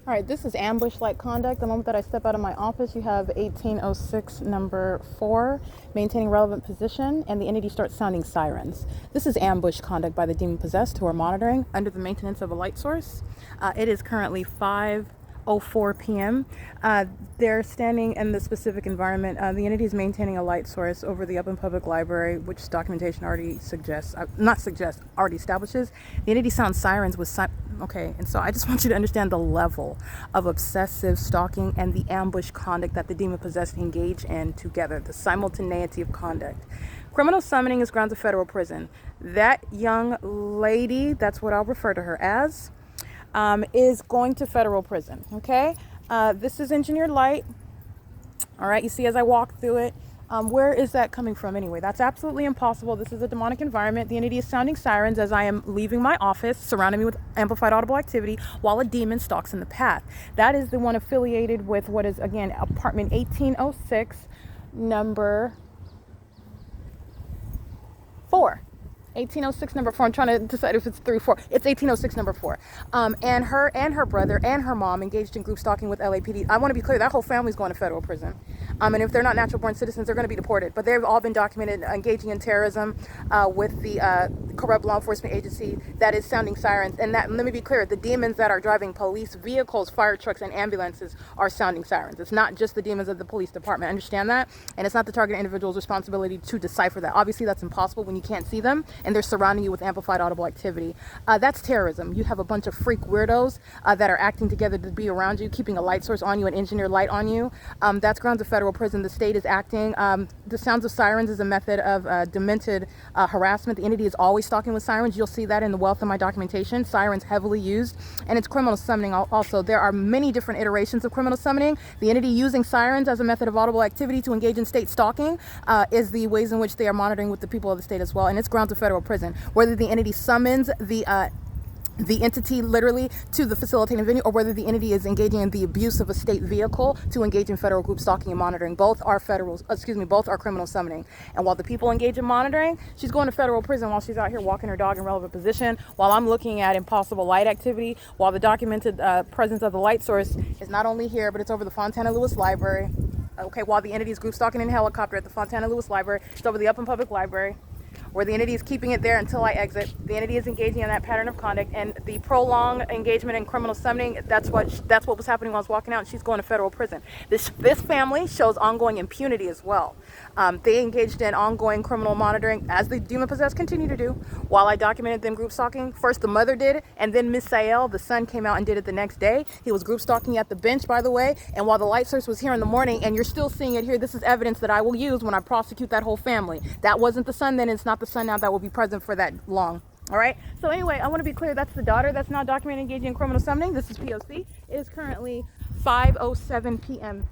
All right, this is ambush-like conduct. The moment that I step out of my office, you have 1806 number 4, maintaining relevant position, and the entity starts sounding sirens. This is ambush conduct by the demon-possessed who are monitoring under the maintenance of a light source. It is currently 5:04 p.m. They're standing in the specific environment. The entity is maintaining a light source over the open public library, which documentation already suggests, already establishes. The entity sounds sirens with okay, and so I just want you to understand the level of obsessive stalking and the ambush conduct that the demon-possessed engage in together, the simultaneity of conduct. Criminal summoning is grounds of federal prison. That young lady, that's what I'll refer to her as, is going to federal prison, okay? This is engineered light. All right, you see as I walk through it, where is that coming from anyway? That's absolutely impossible. This is a demonic environment. The entity is sounding sirens as I am leaving my office, surrounding me with amplified audible activity while a demon stalks in the path. That is the one affiliated with what is, again, apartment 1806, number 4. 1806 number 4. I'm trying to decide if it's 3 or 4. It's 1806 number 4. And her brother and her mom engaged in group stalking with LAPD. I want to be clear, that whole family's going to federal prison. And if they're not natural born citizens, they're going to be deported. But they've all been documented engaging in terrorism with the corrupt law enforcement agency that is sounding sirens. And that, let me be clear, the demons that are driving police vehicles, fire trucks, and ambulances are sounding sirens. It's not just the demons of the police department. Understand that? And it's not the target individual's responsibility to decipher that. Obviously, that's impossible when you can't see them and they're surrounding you with amplified audible activity. That's terrorism. You have a bunch of freak weirdos that are acting together to be around you, keeping a light source on you, an engineered light on you. That's grounds of federal prison. The state is acting. The sounds of sirens is a method of demented harassment. The entity is always stalking with sirens. You'll see that in the wealth of my documentation. Sirens heavily used, and it's criminal summoning also. There are many different iterations of criminal summoning. The entity using sirens as a method of audible activity to engage in state stalking is the ways in which they are monitoring with the people of the state as well, and it's grounds of federal prison. Whether the entity summons the entity literally to the facilitating venue, or whether the entity is engaging in the abuse of a state vehicle to engage in federal group stalking and monitoring, both are criminal summoning. And while the people engage in monitoring, she's going to federal prison while she's out here walking her dog in relevant position, while I'm looking at impossible light activity, while the documented presence of the light source is not only here, but it's over the Fontana Lewis Library. Okay, while the entity is group stalking in a helicopter at the Fontana Lewis Library, it's over the Upland Public Library, where the entity is keeping it there until I exit. The entity is engaging in that pattern of conduct, and the prolonged engagement in criminal summoning, that's what was happening while I was walking out, and she's going to federal prison. This family shows ongoing impunity as well. They engaged in ongoing criminal monitoring, as the demon-possessed continue to do, while I documented them group stalking. First the mother did it, and then Miss Sael, the son, came out and did it the next day. He was group stalking at the bench, by the way, and while the light source was here in the morning, and you're still seeing it here, this is evidence that I will use when I prosecute that whole family. That wasn't the son then, it's not the son now that will be present for that long. All right, so anyway, I want to be clear, that's the daughter that's now documented engaging in criminal summoning. This is P.O.C. It is currently 5:07 p.m.